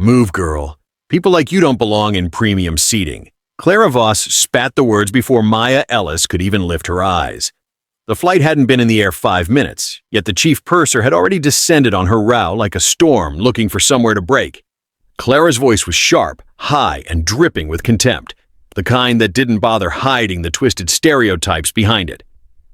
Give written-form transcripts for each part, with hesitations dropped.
Move, girl. People like you don't belong in premium seating. Clara Voss spat the words before Maya Ellis could even lift her eyes. The flight hadn't been in the air 5 minutes, yet the chief purser had already descended on her row like a storm looking for somewhere to break. Clara's voice was sharp, high, and dripping with contempt, the kind that didn't bother hiding the twisted stereotypes behind it.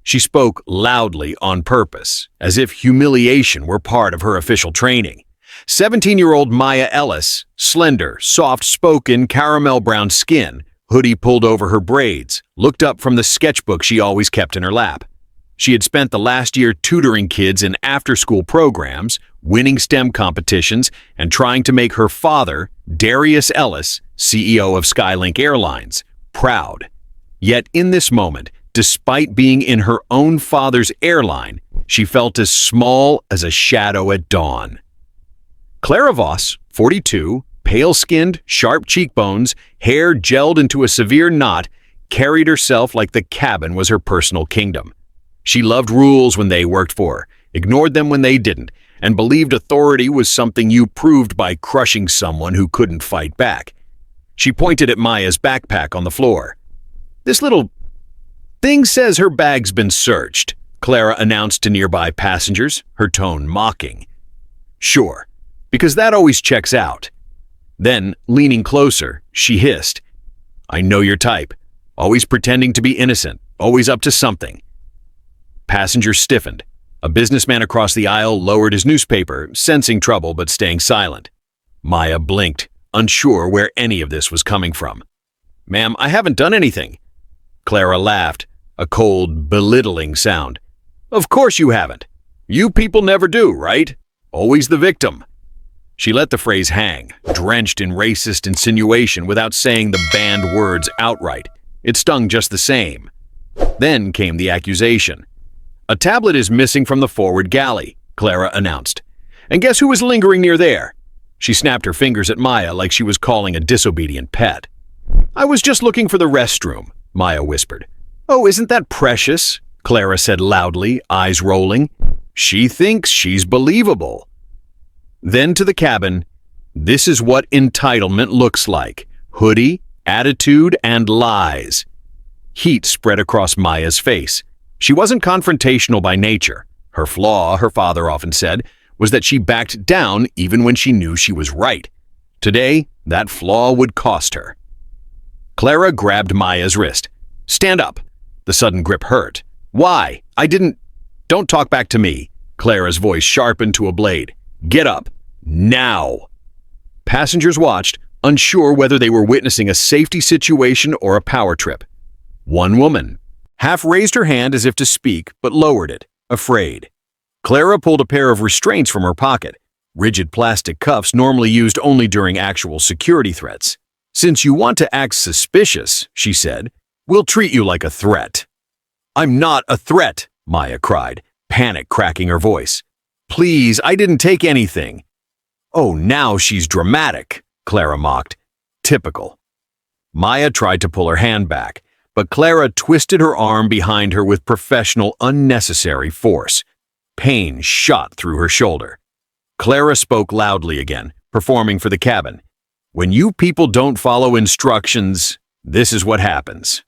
She spoke loudly on purpose, as if humiliation were part of her official training. 17-year-old Maya Ellis, slender, soft-spoken, caramel-brown skin, hoodie pulled over her braids, looked up from the sketchbook she always kept in her lap. She had spent the last year tutoring kids in after-school programs, winning STEM competitions, and trying to make her father, Darius Ellis, CEO of SkyLink Airlines, proud. Yet in this moment, despite being in her own father's airline, she felt as small as a shadow at dawn. Clara Voss, 42, pale-skinned, sharp cheekbones, hair gelled into a severe knot, carried herself like the cabin was her personal kingdom. She loved rules when they worked for her, ignored them when they didn't, and believed authority was something you proved by crushing someone who couldn't fight back. She pointed at Maya's backpack on the floor. "This little thing says her bag's been searched," Clara announced to nearby passengers, her tone mocking. "Sure, because that always checks out." Then, leaning closer, she hissed, "I know your type. Always pretending to be innocent, always up to something." Passengers stiffened. A businessman across the aisle lowered his newspaper, sensing trouble but staying silent. Maya blinked, unsure where any of this was coming from. "Ma'am, I haven't done anything." Clara laughed, a cold, belittling sound. "Of course you haven't. You people never do, right? Always the victim." She let the phrase hang, drenched in racist insinuation without saying the banned words outright. It stung just the same. Then came the accusation. "A tablet is missing from the forward galley," Clara announced. "And guess who was lingering near there?" She snapped her fingers at Maya like she was calling a disobedient pet. "I was just looking for the restroom," Maya whispered. "Oh, isn't that precious?" Clara said loudly, eyes rolling. "She thinks she's believable." Then to the cabin, "This is what entitlement looks like. Hoodie, attitude, and lies." Heat spread across Maya's face. She wasn't confrontational by nature. Her flaw, her father often said, was that she backed down even when she knew she was right. Today, that flaw would cost her. Clara grabbed Maya's wrist. "Stand up." The sudden grip hurt. "Why? Don't talk back to me." Clara's voice sharpened to a blade. "Get up. Now." Passengers watched, unsure whether they were witnessing a safety situation or a power trip. One woman half raised her hand as if to speak, but lowered it, afraid. Clara pulled a pair of restraints from her pocket, rigid plastic cuffs normally used only during actual security threats. "Since you want to act suspicious," she said, "we'll treat you like a threat." "I'm not a threat," Maya cried, panic cracking her voice. "Please, I didn't take anything." "Oh, now she's dramatic," Clara mocked. Typical. Maya tried to pull her hand back, but Clara twisted her arm behind her with professional, unnecessary force. Pain shot through her shoulder. Clara spoke loudly again, performing for the cabin. "When you people don't follow instructions, this is what happens."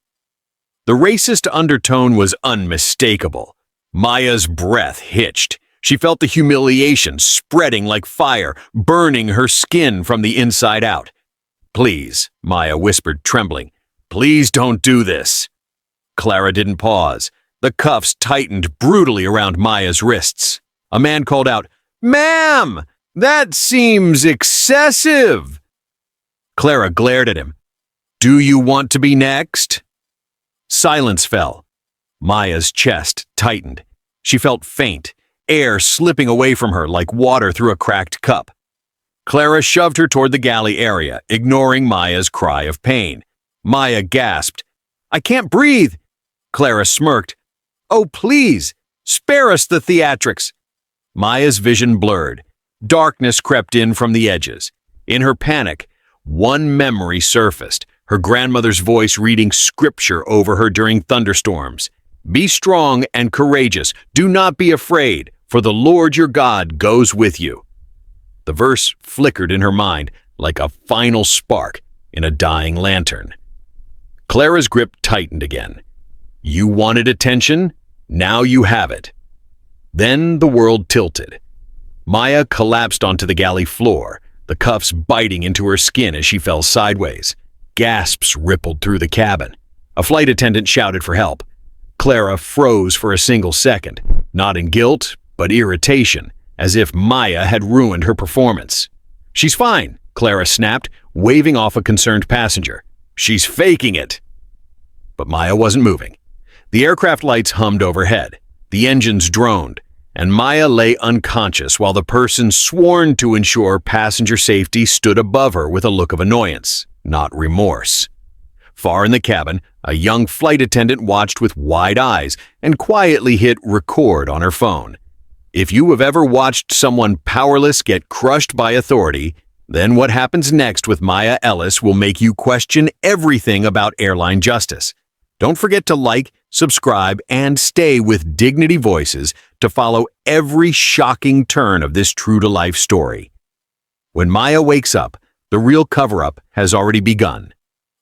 The racist undertone was unmistakable. Maya's breath hitched. She felt the humiliation spreading like fire, burning her skin from the inside out. "Please," Maya whispered, trembling. "Please don't do this." Clara didn't pause. The cuffs tightened brutally around Maya's wrists. A man called out, "Ma'am, that seems excessive." Clara glared at him. "Do you want to be next?" Silence fell. Maya's chest tightened. She felt faint, air slipping away from her like water through a cracked cup. Clara shoved her toward the galley area, ignoring Maya's cry of pain. Maya gasped, "I can't breathe." Clara smirked. "Oh, please, spare us the theatrics." Maya's vision blurred. Darkness crept in from the edges. In her panic, one memory surfaced, her grandmother's voice reading scripture over her during thunderstorms. "Be strong and courageous. Do not be afraid, for the Lord your God goes with you." The verse flickered in her mind, like a final spark in a dying lantern. Clara's grip tightened again. You wanted attention? Now you have it. Then the world tilted. Maya collapsed onto the galley floor, the cuffs biting into her skin as she fell sideways. Gasps rippled through the cabin. A flight attendant shouted for help. Clara froze for a single second, not in guilt, but irritation, as if Maya had ruined her performance. She's fine, Clara snapped, waving off a concerned passenger. She's faking it. But Maya wasn't moving. The aircraft lights hummed overhead. The engines droned, and Maya lay unconscious while the person sworn to ensure passenger safety stood above her with a look of annoyance, not remorse. Far in the cabin, a young flight attendant watched with wide eyes and quietly hit record on her phone. If you have ever watched someone powerless get crushed by authority, then what happens next with Maya Ellis will make you question everything about airline justice. Don't forget to like, subscribe, and stay with Dignity Voices to follow every shocking turn of this true-to-life story. When Maya wakes up, the real cover-up has already begun.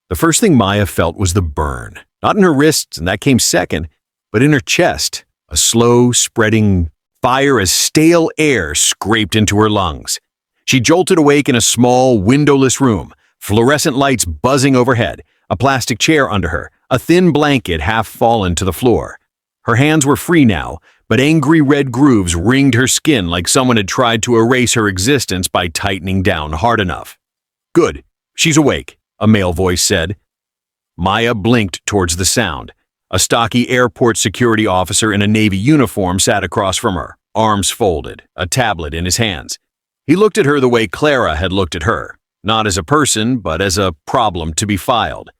The first thing Maya felt was the burn, not in her wrists, and that came second, but in her chest, a slow, spreading fire as stale air scraped into her lungs. She jolted awake in a small, windowless room, fluorescent lights buzzing overhead, a plastic chair under her, a thin blanket half fallen to the floor. Her hands were free now, but angry red grooves ringed her skin like someone had tried to erase her existence by tightening down hard enough. Good, she's awake, a male voice said. Maya blinked towards the sound. A stocky airport security officer in a Navy uniform sat across from her, arms folded, a tablet in his hands. He looked at her the way Clara had looked at her, not as a person, but as a problem to be filed.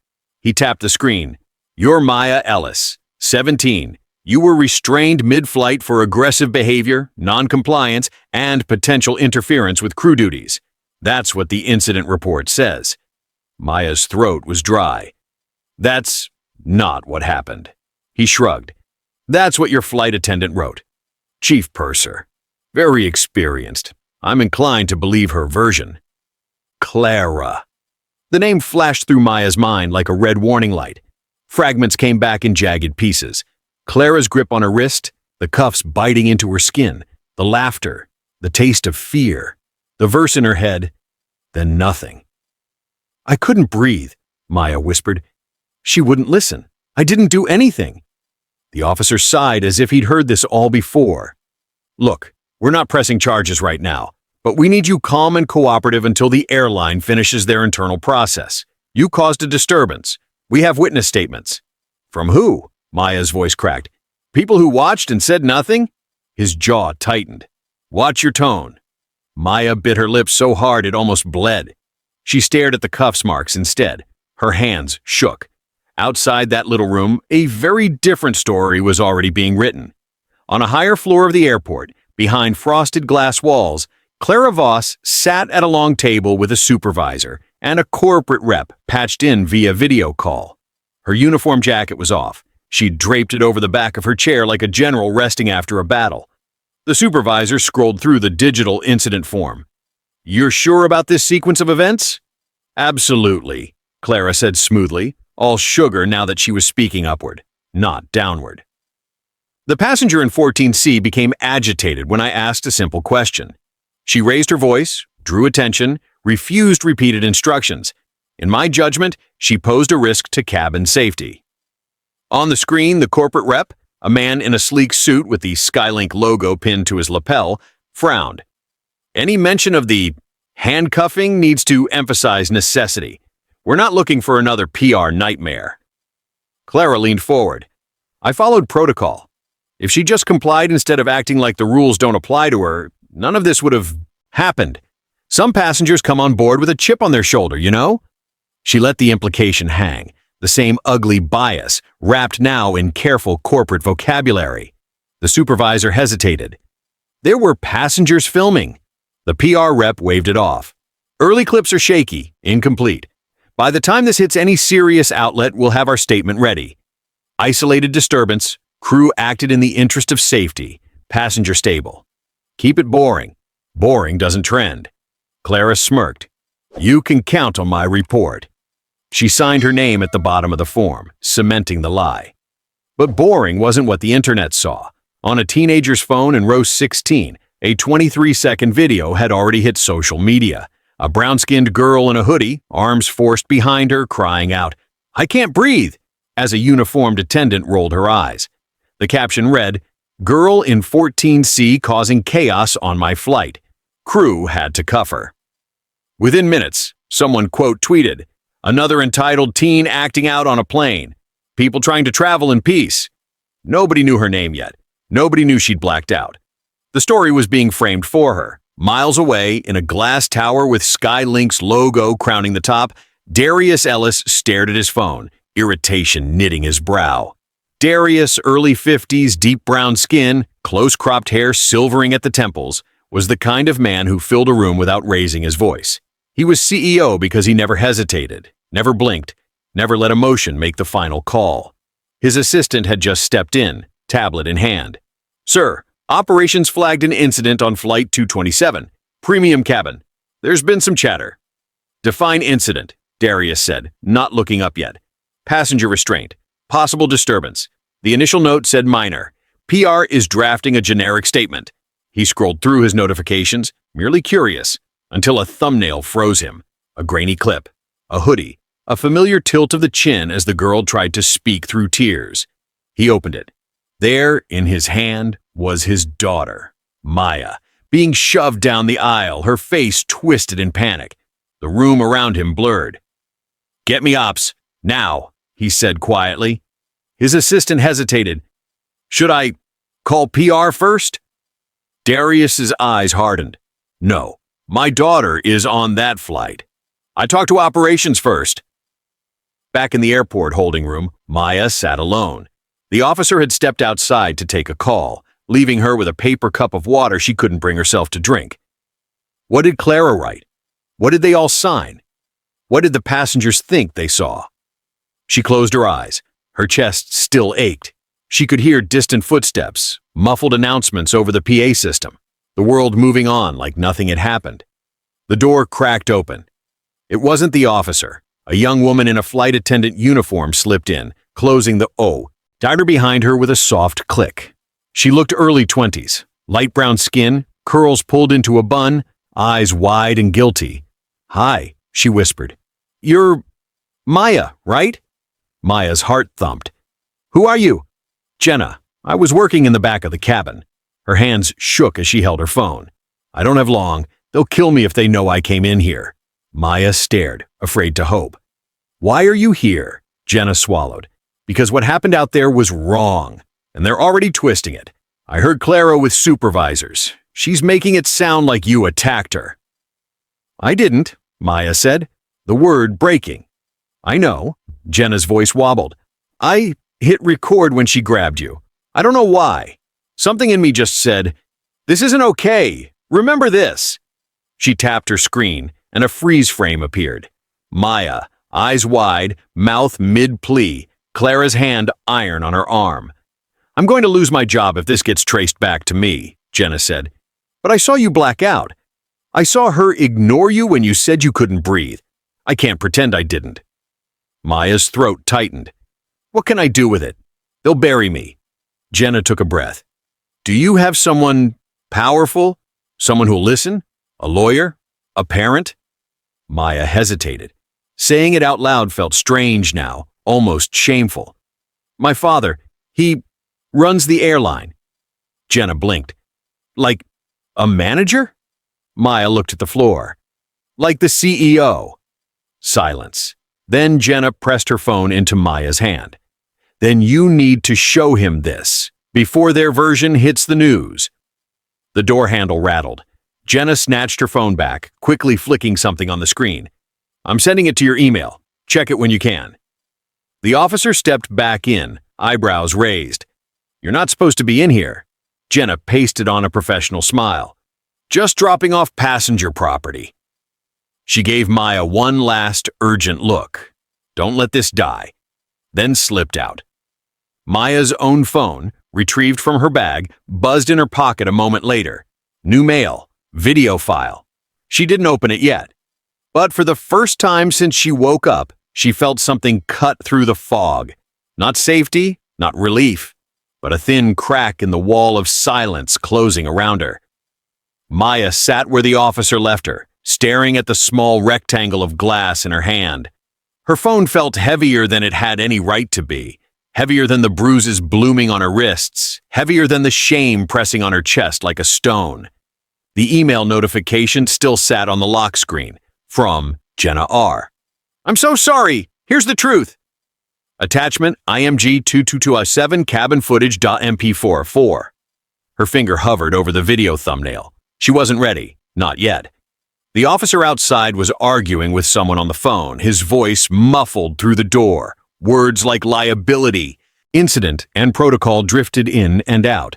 He tapped the screen. You're Maya Ellis, 17. You were restrained mid-flight for aggressive behavior, non-compliance, and potential interference with crew duties. That's what the incident report says. Maya's throat was dry. That's not what happened. He shrugged. That's what your flight attendant wrote. Chief Purser. Very experienced. I'm inclined to believe her version. Clara. The name flashed through Maya's mind like a red warning light. Fragments came back in jagged pieces. Clara's grip on her wrist, the cuffs biting into her skin, the laughter, the taste of fear, the verse in her head, then nothing. I couldn't breathe, Maya whispered. She wouldn't listen. I didn't do anything. The officer sighed as if he'd heard this all before. Look, we're not pressing charges right now, but we need you calm and cooperative until the airline finishes their internal process. You caused a disturbance. We have witness statements. From who? Maya's voice cracked. People who watched and said nothing? His jaw tightened. Watch your tone. Maya bit her lips so hard it almost bled. She stared at the cuffs marks instead. Her hands shook. Outside that little room, a very different story was already being written. On a higher floor of the airport, behind frosted glass walls, Clara Voss sat at a long table with a supervisor and a corporate rep patched in via video call. Her uniform jacket was off. She'd draped it over the back of her chair like a general resting after a battle. The supervisor scrolled through the digital incident form. You're sure about this sequence of events? Absolutely, Clara said smoothly, all sugar now that she was speaking upward, not downward. The passenger in 14C became agitated when I asked a simple question. She raised her voice, drew attention, refused repeated instructions. In my judgment, she posed a risk to cabin safety. On the screen, the corporate rep, a man in a sleek suit with the SkyLink logo pinned to his lapel, frowned. Any mention of the handcuffing needs to emphasize necessity. We're not looking for another PR nightmare. Clara leaned forward. I followed protocol. If she just complied instead of acting like the rules don't apply to her, none of this would have happened. Some passengers come on board with a chip on their shoulder, you know? She let the implication hang, the same ugly bias, wrapped now in careful corporate vocabulary. The supervisor hesitated. There were passengers filming. The PR rep waved it off. Early clips are shaky, incomplete. By the time this hits any serious outlet, we'll have our statement ready. Isolated disturbance, crew acted in the interest of safety, passenger stable. Keep it boring. Boring doesn't trend. Clara smirked. You can count on my report. She signed her name at the bottom of the form, cementing the lie. But boring wasn't what the internet saw. On a teenager's phone in row 16, a 23-second video had already hit social media. A brown-skinned girl in a hoodie, arms forced behind her, crying out, "I can't breathe," as a uniformed attendant rolled her eyes. The caption read, "Girl in 14C causing chaos on my flight. Crew had to cuff her." Within minutes, someone quote tweeted, "Another entitled teen acting out on a plane. People trying to travel in peace." Nobody knew her name yet. Nobody knew she'd blacked out. The story was being framed for her. Miles away, in a glass tower with SkyLink's logo crowning the top, Darius Ellis stared at his phone, irritation knitting his brow. Darius, early 50s, deep brown skin, close-cropped hair silvering at the temples, was the kind of man who filled a room without raising his voice. He was CEO because he never hesitated, never blinked, never let emotion make the final call. His assistant had just stepped in, tablet in hand. "Sir, operations flagged an incident on Flight 227, premium cabin. There's been some chatter." "Define incident," Darius said, not looking up yet. "Passenger restraint. Possible disturbance. The initial note said minor. PR is drafting a generic statement." He scrolled through his notifications, merely curious, until a thumbnail froze him. A grainy clip. A hoodie. A familiar tilt of the chin as the girl tried to speak through tears. He opened it. There, in his hand, was his daughter, Maya, being shoved down the aisle, her face twisted in panic. The room around him blurred. "Get me ops, now," he said quietly. His assistant hesitated. "Should I call PR first?" Darius's eyes hardened. "No, my daughter is on that flight. I talked to operations first." Back in the airport holding room, Maya sat alone. The officer had stepped outside to take a call, leaving her with a paper cup of water she couldn't bring herself to drink. What did Clara write? What did they all sign? What did the passengers think they saw? She closed her eyes. Her chest still ached. She could hear distant footsteps, muffled announcements over the PA system, the world moving on like nothing had happened. The door cracked open. It wasn't the officer. A young woman in a flight attendant uniform slipped in, closing the dagger behind her with a soft click. She looked early 20s, light brown skin, curls pulled into a bun, eyes wide and guilty. "Hi," she whispered. "You're Maya, right?" Maya's heart thumped. "Who are you?" "Jenna. I was working in the back of the cabin." Her hands shook as she held her phone. "I don't have long. They'll kill me if they know I came in here." Maya stared, afraid to hope. "Why are you here?" Jenna swallowed. "Because what happened out there was wrong, and they're already twisting it. I heard Clara with supervisors. She's making it sound like you attacked her." "I didn't," Maya said, the word breaking. "I know." Jenna's voice wobbled. "I hit record when she grabbed you. I don't know why. Something in me just said, 'This isn't okay. Remember this.'" She tapped her screen, and a freeze frame appeared. Maya, eyes wide, mouth mid-plea, Clara's hand iron on her arm. "I'm going to lose my job if this gets traced back to me," Jenna said. "But I saw you black out. I saw her ignore you when you said you couldn't breathe. I can't pretend I didn't." Maya's throat tightened. "What can I do with it? They'll bury me." Jenna took a breath. "Do you have someone powerful? Someone who'll listen? A lawyer? A parent?" Maya hesitated. Saying it out loud felt strange now, almost shameful. "My father, he runs the airline." Jenna blinked. "Like a manager?" Maya looked at the floor. "Like the CEO." Silence. Then Jenna pressed her phone into Maya's hand. "Then you need to show him this, before their version hits the news." The door handle rattled. Jenna snatched her phone back, quickly flicking something on the screen. "I'm sending it to your email. Check it when you can." The officer stepped back in, eyebrows raised. "You're not supposed to be in here." Jenna pasted on a professional smile. "Just dropping off passenger property." She gave Maya one last urgent look. "Don't let this die." Then slipped out. Maya's own phone, retrieved from her bag, buzzed in her pocket a moment later. New mail, video file. She didn't open it yet. But for the first time since she woke up, she felt something cut through the fog. Not safety, not relief, but a thin crack in the wall of silence closing around her. Maya sat where the officer left her, staring at the small rectangle of glass in her hand. Her phone felt heavier than it had any right to be, heavier than the bruises blooming on her wrists, heavier than the shame pressing on her chest like a stone. The email notification still sat on the lock screen, from Jenna R. "I'm so sorry. Here's the truth." Attachment IMG 22207 cabin footage.mp4. Her finger hovered over the video thumbnail. She wasn't ready, not yet. The officer outside was arguing with someone on the phone, his voice muffled through the door. Words like liability, incident, and protocol drifted in and out.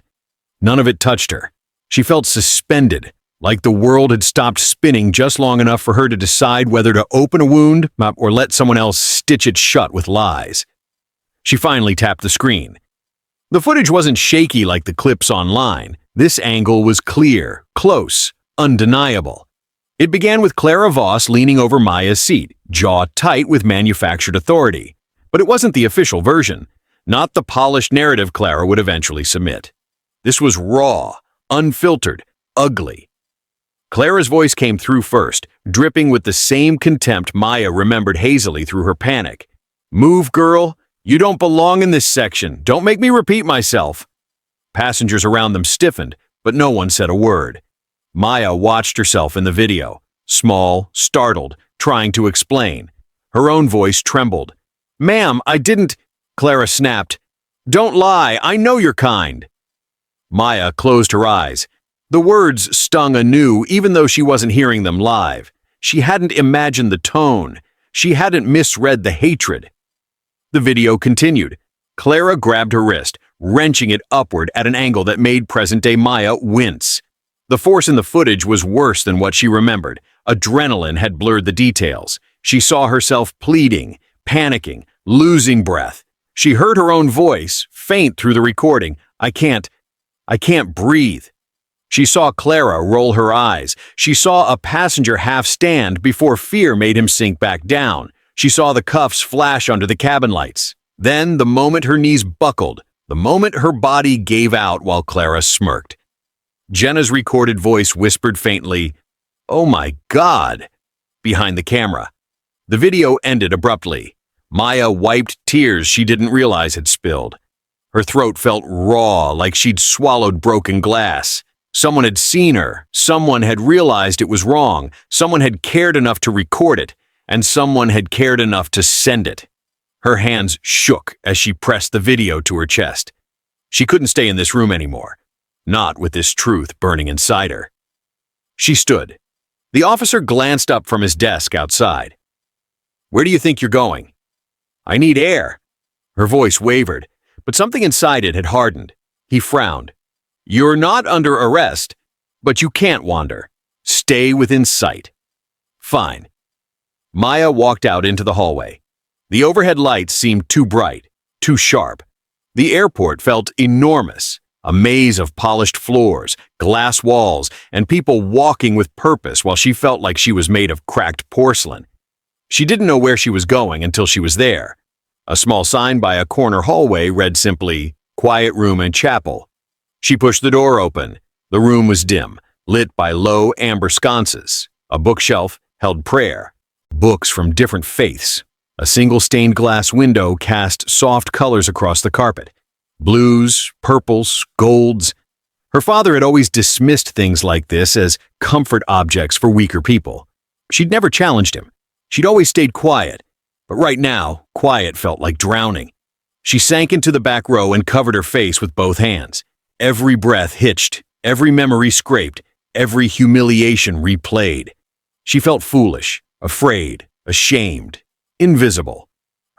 None of it touched her. She felt suspended, like the world had stopped spinning just long enough for her to decide whether to open a wound or let someone else stitch it shut with lies. She finally tapped the screen. The footage wasn't shaky like the clips online. This angle was clear, close, undeniable. It began with Clara Voss leaning over Maya's seat, jaw tight with manufactured authority. But it wasn't the official version, not the polished narrative Clara would eventually submit. This was raw, unfiltered, ugly. Clara's voice came through first, dripping with the same contempt Maya remembered hazily through her panic. "Move, girl. You don't belong in this section. Don't make me repeat myself." Passengers around them stiffened, but no one said a word. Maya watched herself in the video, small, startled, trying to explain. Her own voice trembled. "Ma'am, I didn't—" Clara snapped. "Don't lie. I know you're kind." Maya closed her eyes. The words stung anew, even though she wasn't hearing them live. She hadn't imagined the tone. She hadn't misread the hatred. The video continued. Clara grabbed her wrist, wrenching it upward at an angle that made present-day Maya wince. The force in the footage was worse than what she remembered. Adrenaline had blurred the details. She saw herself pleading, panicking, losing breath. She heard her own voice, faint through the recording. I can't breathe." She saw Clara roll her eyes. She saw a passenger half stand before fear made him sink back down. She saw the cuffs flash under the cabin lights. Then, the moment her knees buckled, the moment her body gave out while Clara smirked. Jenna's recorded voice whispered faintly, "Oh my God," behind the camera. The video ended abruptly. Maya wiped tears she didn't realize had spilled. Her throat felt raw, like she'd swallowed broken glass. Someone had seen her, someone had realized it was wrong, someone had cared enough to record it, and someone had cared enough to send it. Her hands shook as she pressed the video to her chest. She couldn't stay in this room anymore, not with this truth burning inside her. She stood. The officer glanced up from his desk outside. "Where do you think you're going?" "I need air." Her voice wavered, but something inside it had hardened. He frowned. "You're not under arrest, but you can't wander. Stay within sight." "Fine." Maya walked out into the hallway. The overhead lights seemed too bright, too sharp. The airport felt enormous, a maze of polished floors, glass walls, and people walking with purpose while she felt like she was made of cracked porcelain. She didn't know where she was going until she was there. A small sign by a corner hallway read simply, "Quiet Room and Chapel." She pushed the door open. The room was dim, lit by low amber sconces. A bookshelf held prayer, books from different faiths. A single stained glass window cast soft colors across the carpet. Blues, purples, golds. Her father had always dismissed things like this as comfort objects for weaker people. She'd never challenged him. She'd always stayed quiet. But right now, quiet felt like drowning. She sank into the back row and covered her face with both hands. Every breath hitched, every memory scraped, every humiliation replayed. She felt foolish, afraid, ashamed, invisible.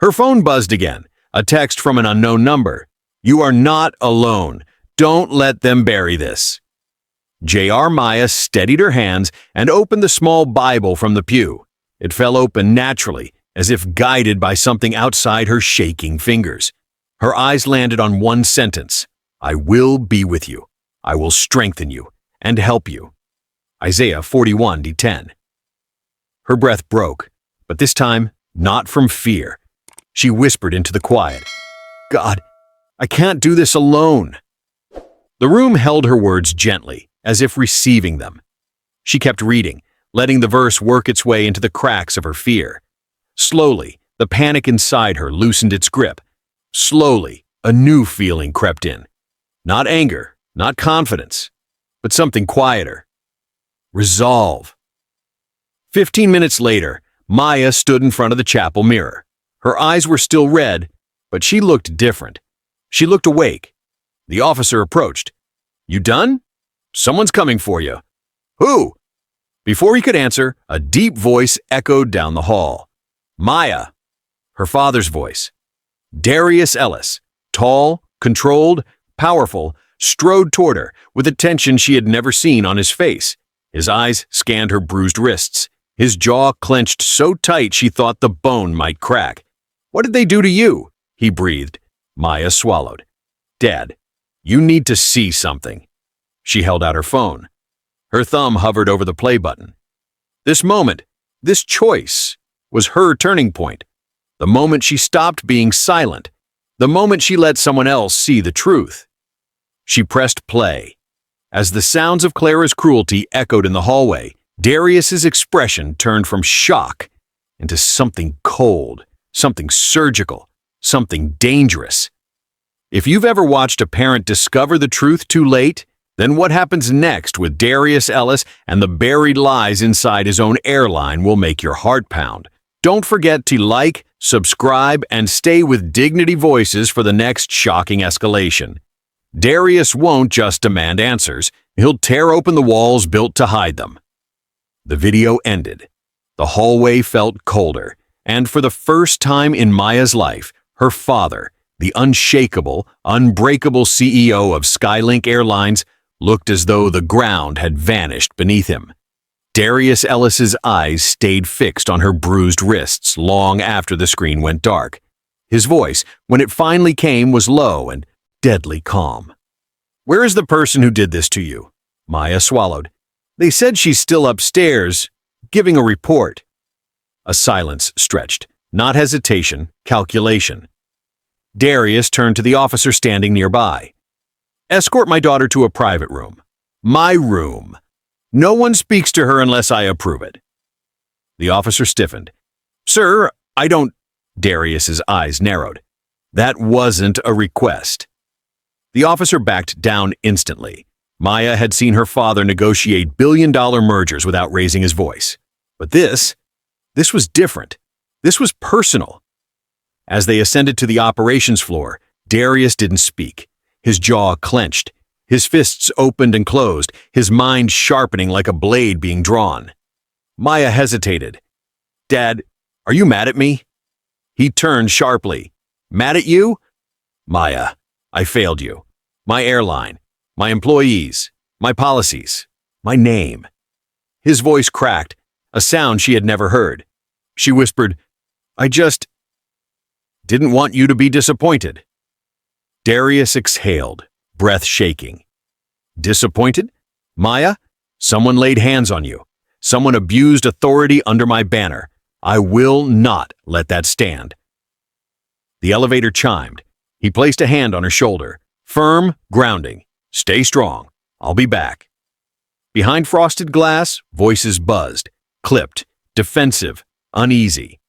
Her phone buzzed again, a text from an unknown number. "You are not alone. Don't let them bury this." J.R. Maya steadied her hands and opened the small Bible from the pew. It fell open naturally, as if guided by something outside her shaking fingers. Her eyes landed on one sentence. "I will be with you. I will strengthen you and help you." Isaiah 41:10. Her breath broke, but this time not from fear. She whispered into the quiet, "God, I can't do this alone." The room held her words gently, as if receiving them. She kept reading, letting the verse work its way into the cracks of her fear. Slowly, the panic inside her loosened its grip. Slowly, a new feeling crept in. Not anger, not confidence, but something quieter. Resolve. 15 minutes later, Maya stood in front of the chapel mirror. Her eyes were still red, but she looked different. She looked awake. The officer approached. "You done? Someone's coming for you." "Who?" Before he could answer, a deep voice echoed down the hall. "Maya." Her father's voice. Darius Ellis, tall, controlled, powerful, strode toward her with a tension she had never seen on his face. His eyes scanned her bruised wrists. His jaw clenched so tight she thought the bone might crack. "What did they do to you?" he breathed. Maya swallowed. "Dad, you need to see something." She held out her phone. Her thumb hovered over the play button. This moment, this choice, was her turning point. The moment she stopped being silent. The moment she let someone else see the truth. She pressed play. As the sounds of Clara's cruelty echoed in the hallway, Darius's expression turned from shock into something cold, something surgical, something dangerous. If you've ever watched a parent discover the truth too late, then what happens next with Darius Ellis and the buried lies inside his own airline will make your heart pound. Don't forget to like, subscribe, and stay with Dignity Voices for the next shocking escalation. Darius won't just demand answers, he'll tear open the walls built to hide them. The video ended. The hallway felt colder, and for the first time in Maya's life, her father, the unshakable, unbreakable CEO of SkyLink Airlines, looked as though the ground had vanished beneath him. Darius Ellis's eyes stayed fixed on her bruised wrists long after the screen went dark. His voice, when it finally came, was low and deadly calm. "Where is the person who did this to you?" Maya swallowed. "They said she's still upstairs, giving a report." A silence stretched, not hesitation, calculation. Darius turned to the officer standing nearby. "Escort my daughter to a private room. My room. No one speaks to her unless I approve it." The officer stiffened. "Sir, I don't—" Darius's eyes narrowed. "That wasn't a request." The officer backed down instantly. Maya had seen her father negotiate billion-dollar mergers without raising his voice. But this was different. This was personal. As they ascended to the operations floor, Darius didn't speak. His jaw clenched. His fists opened and closed, his mind sharpening like a blade being drawn. Maya hesitated. "Dad, are you mad at me?" He turned sharply. "Mad at you?" "Maya, I failed you. My airline, my employees, my policies, my name." His voice cracked, a sound she had never heard. She whispered, "I just didn't want you to be disappointed." Darius exhaled, breath shaking. "Disappointed? Maya, someone laid hands on you. Someone abused authority under my banner. I will not let that stand." The elevator chimed. He placed a hand on her shoulder. Firm, grounding. "Stay strong. I'll be back." Behind frosted glass, voices buzzed, clipped, defensive, uneasy.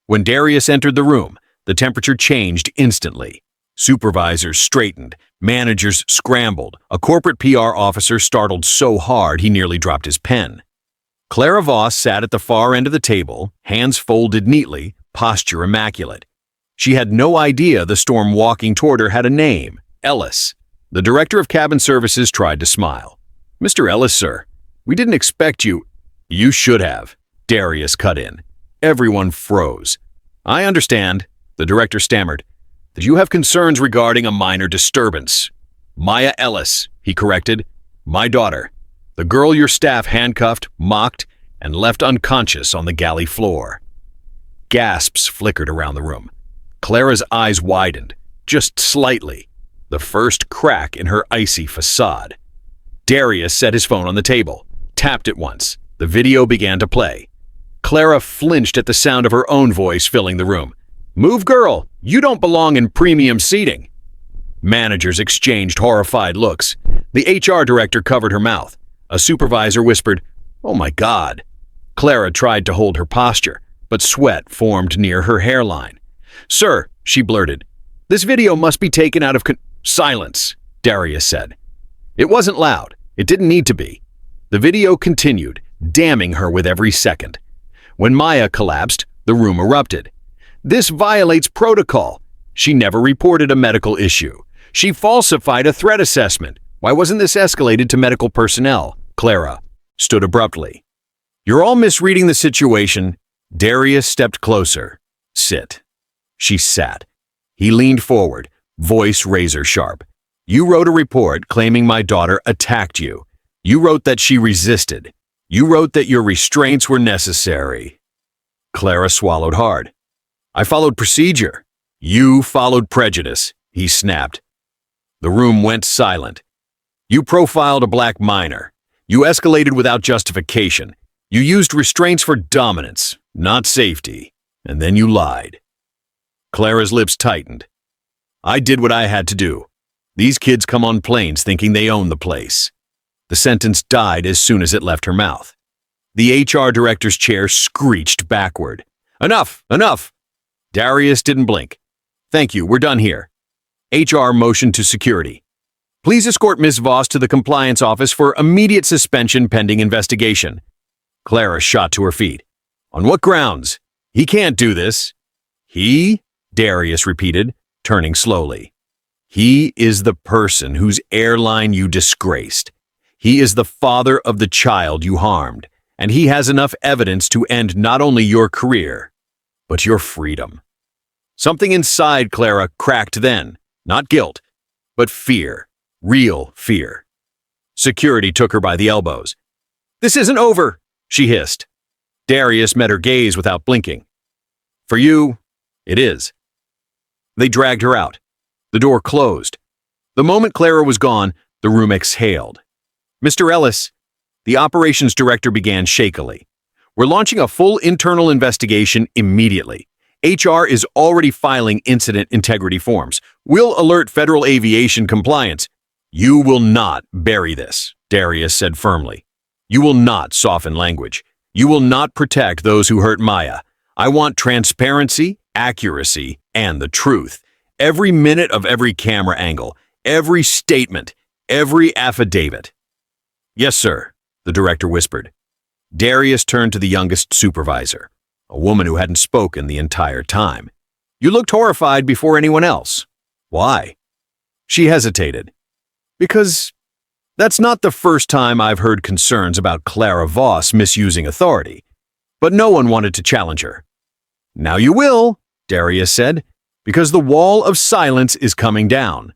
When Darius entered the room, the temperature changed instantly. Supervisors straightened, managers scrambled, a corporate PR officer startled so hard he nearly dropped his pen. Clara Voss sat at the far end of the table, hands folded neatly, posture immaculate. She had no idea the storm walking toward her had a name, Ellis. The director of cabin services tried to smile. "Mr. Ellis, sir, we didn't expect you." "You should have," Darius cut in. Everyone froze. "I understand," the director stammered, "that you have concerns regarding a minor disturbance." "Maya Ellis," he corrected. "My daughter. The girl your staff handcuffed, mocked, and left unconscious on the galley floor." Gasps flickered around the room. Clara's eyes widened, just slightly, the first crack in her icy facade. Darius set his phone on the table, tapped it once. The video began to play. Clara flinched at the sound of her own voice filling the room. "Move, girl! You don't belong in premium seating!" Managers exchanged horrified looks. The HR director covered her mouth. A supervisor whispered, "Oh my God." Clara tried to hold her posture, but sweat formed near her hairline. "Sir," she blurted, "this video must be taken out of Silence," Darius said. It wasn't loud. It didn't need to be. The video continued, damning her with every second. When Maya collapsed, the room erupted. "This violates protocol. She never reported a medical issue. She falsified a threat assessment. Why wasn't this escalated to medical personnel?" Clara stood abruptly. "You're all misreading the situation." Darius stepped closer. "Sit." She sat. He leaned forward, voice razor sharp. "You wrote a report claiming my daughter attacked you. You wrote that she resisted. You wrote that your restraints were necessary." Clara swallowed hard. "I followed procedure." "You followed prejudice," he snapped. The room went silent. "You profiled a black minor. You escalated without justification. You used restraints for dominance, not safety. And then you lied." Clara's lips tightened. "I did what I had to do. These kids come on planes thinking they own the place." The sentence died as soon as it left her mouth. The HR director's chair screeched backward. "Enough! Enough!" Darius didn't blink. "Thank you, we're done here." HR motioned to security. "Please escort Ms. Voss to the compliance office for immediate suspension pending investigation." Clara shot to her feet. "On what grounds? He can't do this." "He?" Darius repeated, turning slowly. "He is the person whose airline you disgraced. He is the father of the child you harmed, and he has enough evidence to end not only your career, but your freedom." Something inside Clara cracked then, not guilt, but fear, real fear. Security took her by the elbows. "This isn't over," she hissed. Darius met her gaze without blinking. "For you, it is." They dragged her out. The door closed. The moment Clara was gone, the room exhaled. "Mr. Ellis," the operations director began shakily, "we're launching a full internal investigation immediately. HR is already filing incident integrity forms. We'll alert Federal Aviation Compliance." "You will not bury this," Darius said firmly. "You will not soften language. You will not protect those who hurt Maya. I want transparency, accuracy, and the truth. Every minute of every camera angle, every statement, every affidavit." "Yes, sir," the director whispered. Darius turned to the youngest supervisor, a woman who hadn't spoken the entire time. "You looked horrified before anyone else. Why?" She hesitated. "Because that's not the first time I've heard concerns about Clara Voss misusing authority. But no one wanted to challenge her." "Now you will," Darius said, "because the wall of silence is coming down."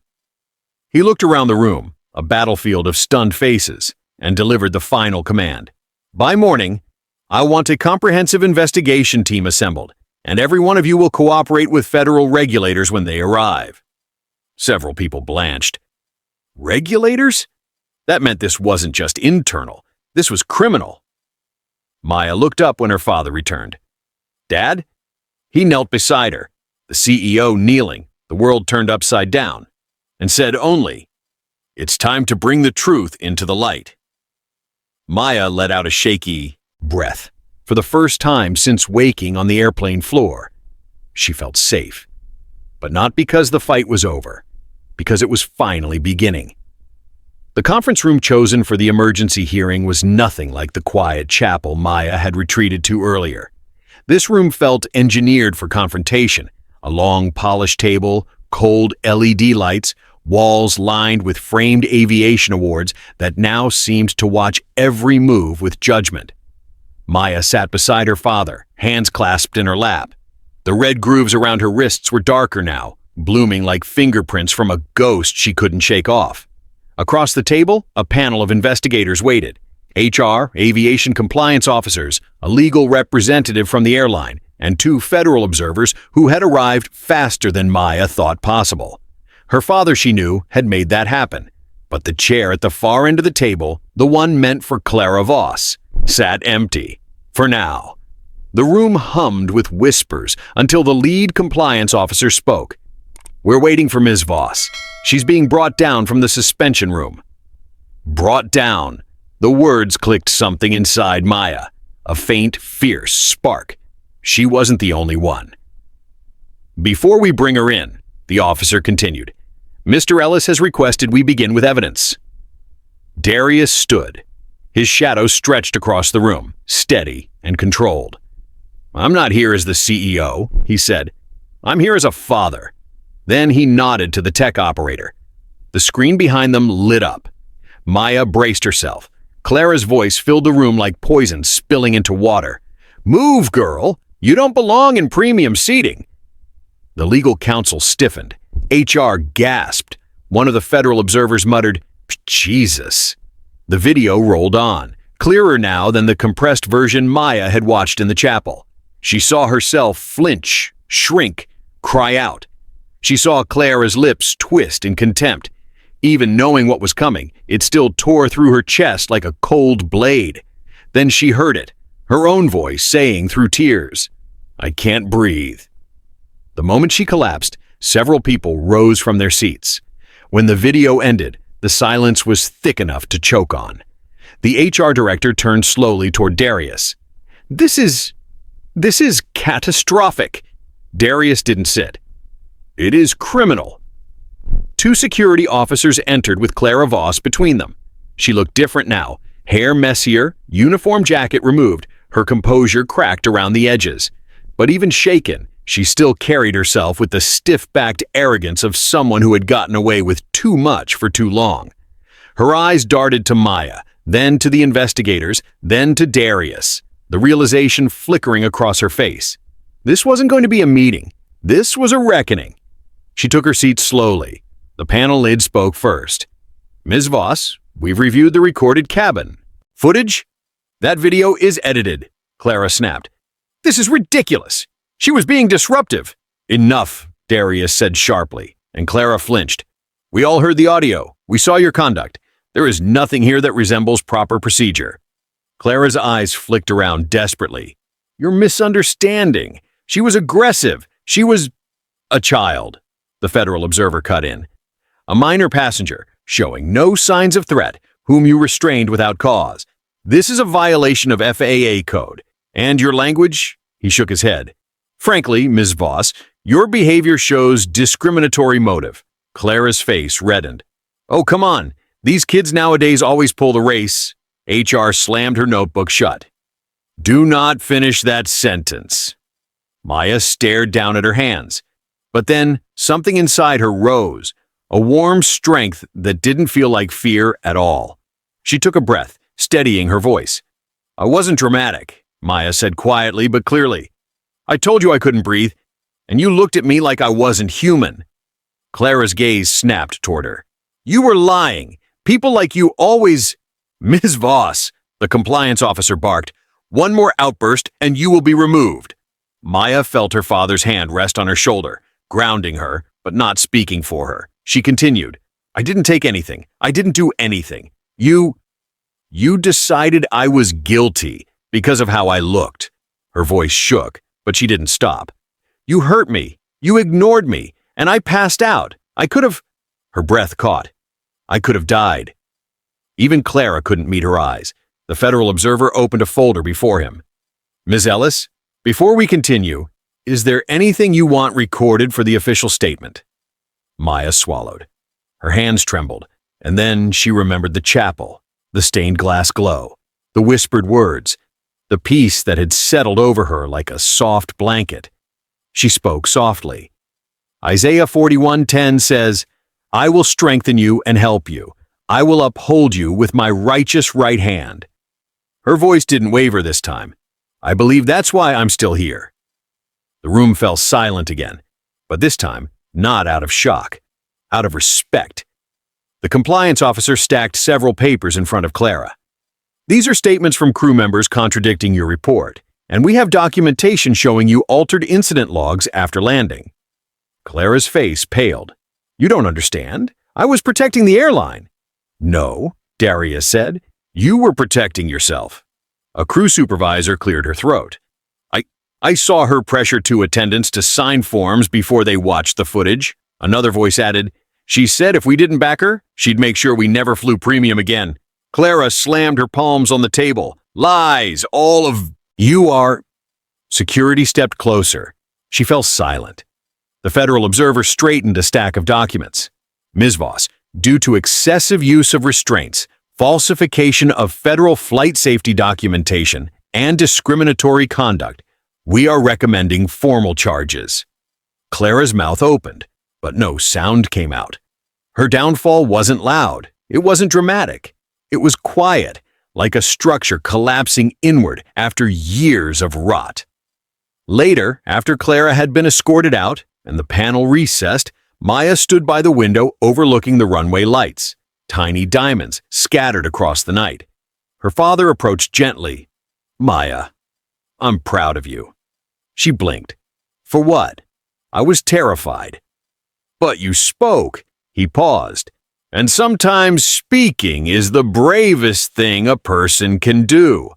He looked around the room, a battlefield of stunned faces, and delivered the final command. "By morning, I want a comprehensive investigation team assembled, and every one of you will cooperate with federal regulators when they arrive." Several people blanched. Regulators? That meant this wasn't just internal. This was criminal. Maya looked up when her father returned. "Dad?" He knelt beside her, the CEO kneeling, the world turned upside down, and said only, "It's time to bring the truth into the light." Maya let out a shaky breath. For the first time since waking on the airplane floor, she felt safe. But not because the fight was over, because it was finally beginning. The conference room chosen for the emergency hearing was nothing like the quiet chapel Maya had retreated to earlier. This room felt engineered for confrontation. A long polished table, cold LED lights, walls lined with framed aviation awards that now seemed to watch every move with judgment. Maya sat beside her father, hands clasped in her lap. The red grooves around her wrists were darker now, blooming like fingerprints from a ghost she couldn't shake off. Across the table, a panel of investigators waited. HR, aviation compliance officers, a legal representative from the airline, and 2 federal observers who had arrived faster than Maya thought possible. Her father, she knew, had made that happen. But the chair at the far end of the table, the one meant for Clara Voss, sat empty. For now. The room hummed with whispers until the lead compliance officer spoke. "We're waiting for Ms. Voss. She's being brought down from the suspension room." Brought down. The words clicked something inside Maya. A faint, fierce spark. She wasn't the only one. "Before we bring her in," the officer continued, "Mr. Ellis has requested we begin with evidence." Darius stood. His shadow stretched across the room, steady and controlled. "I'm not here as the CEO," he said. "I'm here as a father." Then he nodded to the tech operator. The screen behind them lit up. Maya braced herself. Clara's voice filled the room like poison spilling into water. "Move, girl! You don't belong in premium seating." The legal counsel stiffened. HR gasped. One of the federal observers muttered, "Jesus." The video rolled on, clearer now than the compressed version Maya had watched in the chapel. She saw herself flinch, shrink, cry out. She saw Clara's lips twist in contempt. Even knowing what was coming, it still tore through her chest like a cold blade. Then she heard it, her own voice saying through tears, "I can't breathe." The moment she collapsed, several people rose from their seats. When the video ended, the silence was thick enough to choke on. The HR director turned slowly toward Darius. This is catastrophic." Darius didn't sit. "It is criminal." Two security officers entered with Clara Voss between them. She looked different now, hair messier, uniform jacket removed, her composure cracked around the edges. But even shaken, she still carried herself with the stiff-backed arrogance of someone who had gotten away with too much for too long. Her eyes darted to Maya, then to the investigators, then to Darius, the realization flickering across her face. This wasn't going to be a meeting. This was a reckoning. She took her seat slowly. The panel lid spoke first. "Ms. Voss, we've reviewed the recorded cabin footage." "That video is edited," Clara snapped. "This is ridiculous. She was being disruptive." "Enough," Darius said sharply, and Clara flinched. "We all heard the audio. We saw your conduct. There is nothing here that resembles proper procedure." Clara's eyes flicked around desperately. "You're misunderstanding. She was aggressive. She was a child," the federal observer cut in. "A minor passenger, showing no signs of threat, whom you restrained without cause. This is a violation of FAA code. And your language?" He shook his head. "Frankly, Ms. Voss, your behavior shows discriminatory motive." Clara's face reddened. "Oh, come on. These kids nowadays always pull the race." HR slammed her notebook shut. "Do not finish that sentence." Maya stared down at her hands. But then something inside her rose, a warm strength that didn't feel like fear at all. She took a breath, steadying her voice. "I wasn't dramatic," Maya said quietly but clearly. "I told you I couldn't breathe, and you looked at me like I wasn't human." Clara's gaze snapped toward her. "You were lying. People like you always—" "Ms. Voss," the compliance officer barked, "one more outburst and you will be removed." Maya felt her father's hand rest on her shoulder, grounding her, but not speaking for her. She continued, "I didn't take anything. I didn't do anything. You decided I was guilty because of how I looked." Her voice shook, but she didn't stop. "You hurt me. You ignored me, and I passed out. I could have—" Her breath caught. "I could have died." Even Clara couldn't meet her eyes. The federal observer opened a folder before him. "Ms. Ellis, before we continue, is there anything you want recorded for the official statement?" Maya swallowed. Her hands trembled, and then she remembered the chapel, the stained glass glow, the whispered words, the peace that had settled over her like a soft blanket. She spoke softly. "Isaiah 41:10 says, 'I will strengthen you and help you. I will uphold you with my righteous right hand.'" Her voice didn't waver this time. "I believe that's why I'm still here." The room fell silent again, but this time not out of shock, out of respect. The compliance officer stacked several papers in front of Clara. "These are statements from crew members contradicting your report, and we have documentation showing you altered incident logs after landing." Clara's face paled. "You don't understand. I was protecting the airline." "No," Darius said. "You were protecting yourself." A crew supervisor cleared her throat. I saw her pressure two attendants to sign forms before they watched the footage. Another voice added, she said if we didn't back her, she'd make sure we never flew premium again. Clara slammed her palms on the table. Lies, all of you are... Security stepped closer. She fell silent. The Federal Observer straightened a stack of documents. Ms. Voss, due to excessive use of restraints, falsification of federal flight safety documentation, and discriminatory conduct, we are recommending formal charges. Clara's mouth opened, but no sound came out. Her downfall wasn't loud. It wasn't dramatic. It was quiet, like a structure collapsing inward after years of rot. Later, after Clara had been escorted out and the panel recessed, Maya stood by the window overlooking the runway lights, tiny diamonds scattered across the night. Her father approached gently. Maya, I'm proud of you. She blinked. For what? I was terrified. But you spoke. He paused. And sometimes speaking is the bravest thing a person can do.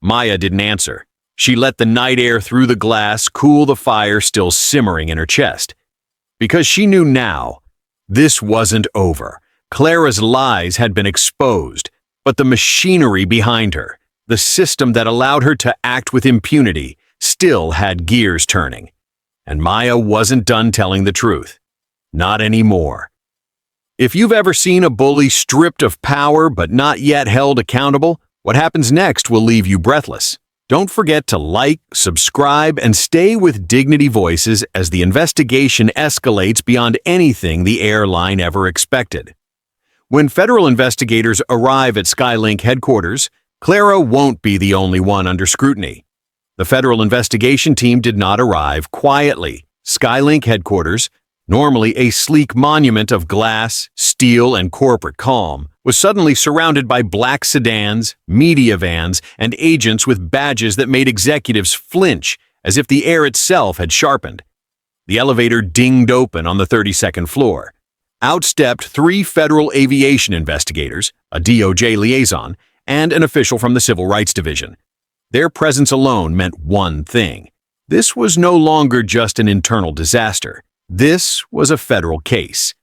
Maya didn't answer. She let the night air through the glass cool the fire still simmering in her chest. Because she knew now, this wasn't over. Clara's lies had been exposed, but the machinery behind her, the system that allowed her to act with impunity, still had gears turning. And Maya wasn't done telling the truth. Not anymore. If you've ever seen a bully stripped of power but not yet held accountable, what happens next will leave you breathless. Don't forget to like, subscribe, and stay with Dignity Voices as the investigation escalates beyond anything the airline ever expected. When federal investigators arrive at SkyLink headquarters, Clara won't be the only one under scrutiny. The federal investigation team did not arrive quietly. SkyLink headquarters, normally a sleek monument of glass, steel, and corporate calm, was suddenly surrounded by black sedans, media vans, and agents with badges that made executives flinch as if the air itself had sharpened. The elevator dinged open on the 32nd floor. Out stepped 3 federal aviation investigators, a DOJ liaison, and an official from the Civil Rights Division. Their presence alone meant one thing. This was no longer just an internal disaster. This was a federal case.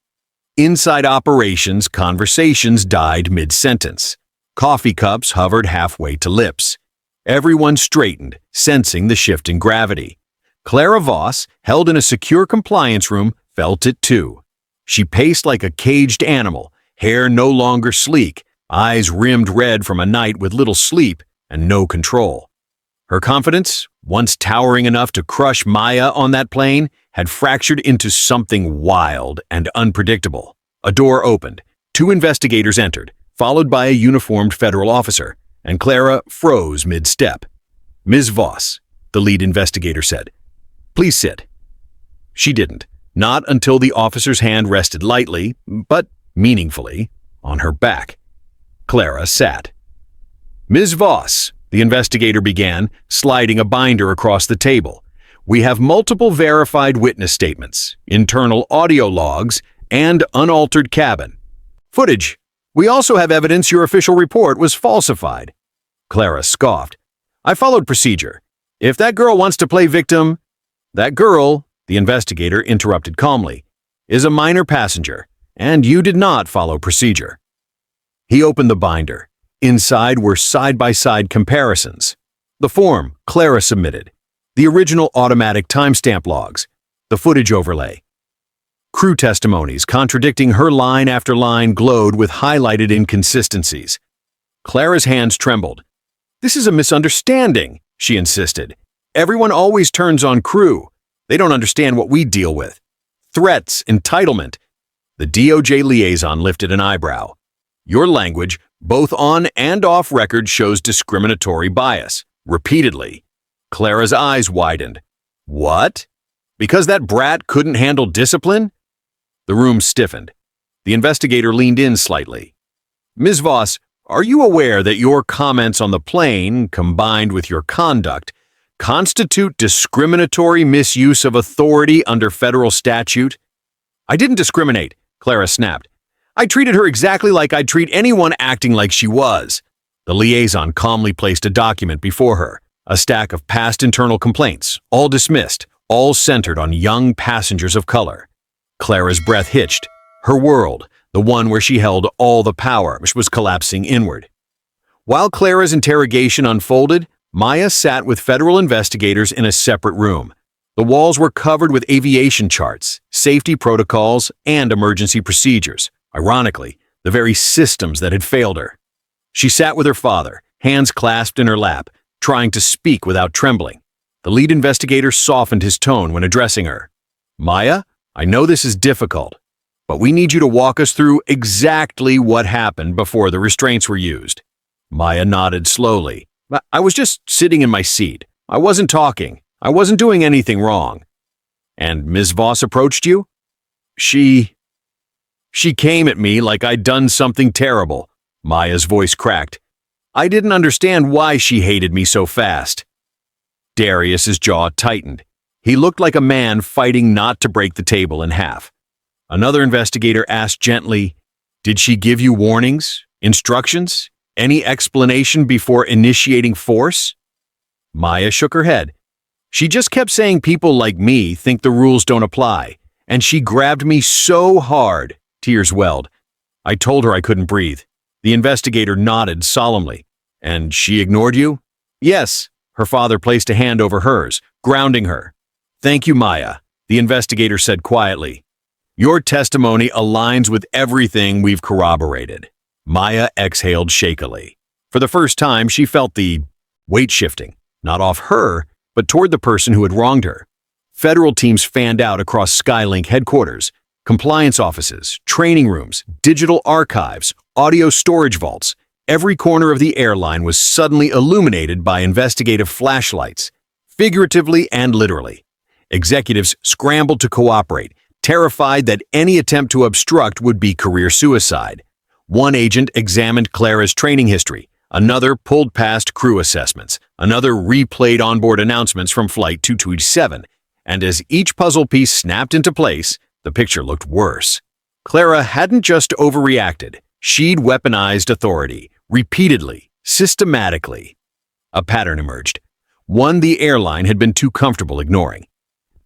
Inside operations, conversations died mid-sentence. Coffee cups hovered halfway to lips. Everyone straightened, sensing the shift in gravity. Clara Voss, held in a secure compliance room, felt it too. She paced like a caged animal, hair no longer sleek, eyes rimmed red from a night with little sleep and no control. Her confidence, once towering enough to crush Maya on that plane, had fractured into something wild and unpredictable. A door opened. 2 investigators entered, followed by a uniformed federal officer, and Clara froze mid-step. Ms. Voss, the lead investigator said, "Please sit." She didn't, not until the officer's hand rested lightly, but meaningfully, on her back. Clara sat. Ms. Voss, the investigator began, sliding a binder across the table. We have multiple verified witness statements, internal audio logs, and unaltered cabin footage. We also have evidence your official report was falsified. Clara scoffed. I followed procedure. If that girl wants to play victim, that girl, the investigator interrupted calmly, is a minor passenger, and you did not follow procedure. He opened the binder. Inside were side-by-side comparisons. The form Clara submitted, the original automatic timestamp logs, the footage overlay. Crew testimonies contradicting her line after line glowed with highlighted inconsistencies. Clara's hands trembled. This is a misunderstanding, she insisted. Everyone always turns on crew. They don't understand what we deal with. Threats, entitlement. The DOJ liaison lifted an eyebrow. Your language, both on and off record, shows discriminatory bias, repeatedly. Clara's eyes widened. What? Because that brat couldn't handle discipline? The room stiffened. The investigator leaned in slightly. Ms. Voss, are you aware that your comments on the plane, combined with your conduct, constitute discriminatory misuse of authority under federal statute? I didn't discriminate, Clara snapped. I treated her exactly like I'd treat anyone acting like she was. The liaison calmly placed a document before her, A stack of past internal complaints, all dismissed, all centered on young passengers of color. Clara's breath hitched. Her world, the one where she held all the power, was collapsing inward. While Clara's interrogation unfolded, Maya sat with federal investigators in a separate room. The walls were covered with aviation charts, safety protocols, and emergency procedures. Ironically, the very systems that had failed her. She sat with her father, hands clasped in her lap, trying to speak without trembling. The lead investigator softened his tone when addressing her. "Maya, I know this is difficult, but we need you to walk us through exactly what happened before the restraints were used." Maya nodded slowly. "I was just sitting in my seat. I wasn't talking. I wasn't doing anything wrong." "And Ms. Voss approached you?" She came at me like I'd done something terrible." Maya's voice cracked. "I didn't understand why she hated me so fast." Darius's jaw tightened. He looked like a man fighting not to break the table in half. Another investigator asked gently, "Did she give you warnings, instructions, any explanation before initiating force?" Maya shook her head. "She just kept saying people like me think the rules don't apply, and she grabbed me so hard." Tears welled. "I told her I couldn't breathe." The investigator nodded solemnly. "And she ignored you?" "Yes." Her father placed a hand over hers, grounding her. "Thank you, Maya," the investigator said quietly. "Your testimony aligns with everything we've corroborated." Maya exhaled shakily. For the first time, she felt the weight shifting, not off her, but toward the person who had wronged her. Federal teams fanned out across SkyLink headquarters, compliance offices, training rooms, digital archives, audio storage vaults. Every corner of the airline was suddenly illuminated by investigative flashlights, figuratively and literally. Executives scrambled to cooperate, terrified that any attempt to obstruct would be career suicide. One agent examined Clara's training history, another pulled past crew assessments, another replayed onboard announcements from Flight 227, and as each puzzle piece snapped into place, the picture looked worse. Clara hadn't just overreacted, she'd weaponized authority, repeatedly, systematically. A pattern emerged, one the airline had been too comfortable ignoring.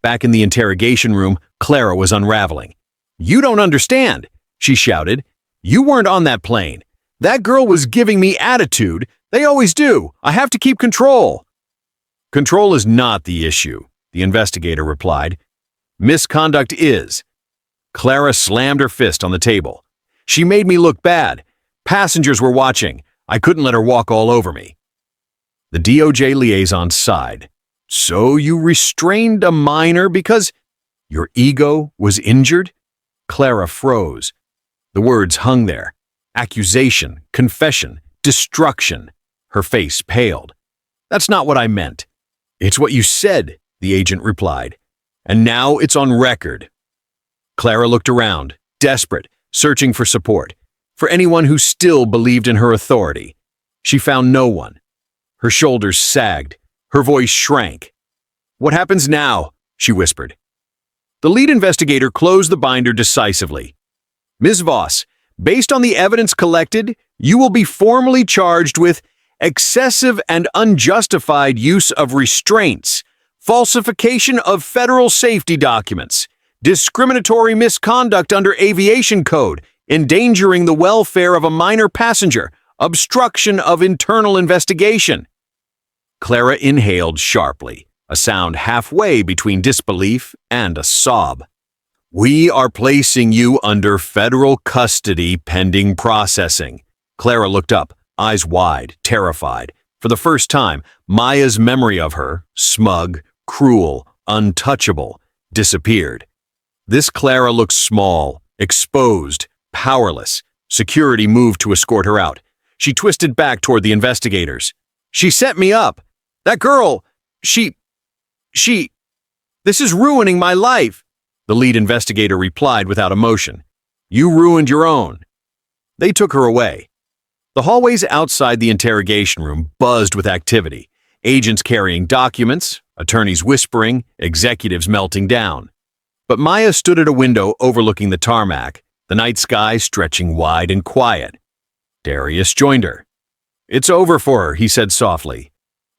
Back in the interrogation room, Clara was unraveling. "You don't understand," she shouted. "You weren't on that plane. That girl was giving me attitude. They always do. I have to keep control." "Control is not the issue," the investigator replied. "Misconduct is." Clara slammed her fist on the table. "She made me look bad. Passengers were watching. I couldn't let her walk all over me." The DOJ liaison sighed. "So you restrained a minor because your ego was injured?" Clara froze. The words hung there. Accusation, confession, destruction. Her face paled. "That's not what I meant." "It's what you said," the agent replied. "And now it's on record." Clara looked around, desperate, searching for support, for anyone who still believed in her authority. She found no one. Her shoulders sagged. Her voice shrank. "What happens now?" she whispered. The lead investigator closed the binder decisively. "Ms. Voss, based on the evidence collected, you will be formally charged with excessive and unjustified use of restraints, falsification of federal safety documents, discriminatory misconduct under aviation code, endangering the welfare of a minor passenger, obstruction of internal investigation." Clara inhaled sharply, a sound halfway between disbelief and a sob. "We are placing you under federal custody pending processing." Clara looked up, eyes wide, terrified. For the first time, Maya's memory of her, smug, cruel, untouchable, disappeared. This Clara looked small, exposed, powerless. Security moved to escort her out. She twisted back toward the investigators. "She set me up. That girl, she... This is ruining my life." The lead investigator replied without emotion. "You ruined your own." They took her away. The hallways outside the interrogation room buzzed with activity. Agents carrying documents, attorneys whispering, executives melting down. But Maya stood at a window overlooking the tarmac, the night sky stretching wide and quiet. Darius joined her. "It's over for her," he said softly.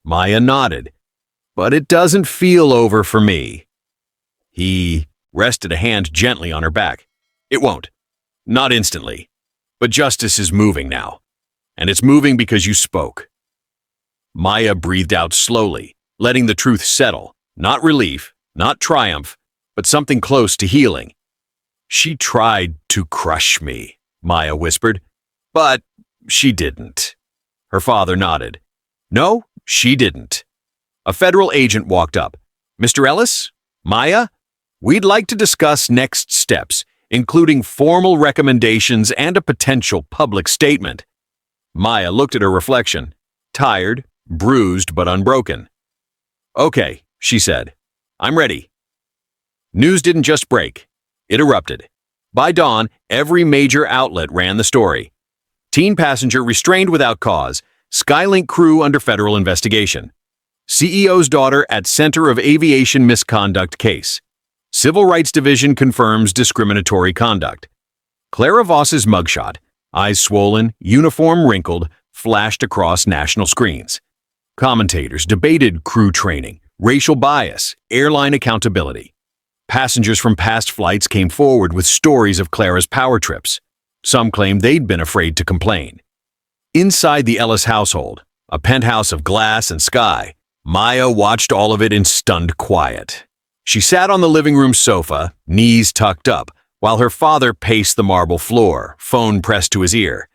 Maya nodded. But it doesn't feel over for me. He rested a hand gently on her back. It won't. Not instantly. But justice is moving now. And it's moving because you spoke. Maya breathed out slowly, letting the truth settle. Not relief, not triumph, but something close to healing. She tried to crush me, Maya whispered. But she didn't. Her father nodded. No, she didn't. A federal agent walked up. Mr. Ellis? Maya? We'd like to discuss next steps, including formal recommendations and a potential public statement. Maya looked at her reflection, tired, bruised but unbroken. Okay, she said. I'm ready. News didn't just break. It erupted. By dawn, every major outlet ran the story. Teen passenger restrained without cause. SkyLink crew under federal investigation. CEO's daughter at center of aviation misconduct case. Civil Rights Division confirms discriminatory conduct. Clara Voss's mugshot, eyes swollen, uniform wrinkled, flashed across national screens. Commentators debated crew training, racial bias, airline accountability. Passengers from past flights came forward with stories of Clara's power trips. Some claimed they'd been afraid to complain. Inside the Ellis household, a penthouse of glass and sky, Maya watched all of it in stunned quiet. She sat on the living room sofa, knees tucked up, while her father paced the marble floor, phone pressed to his ear.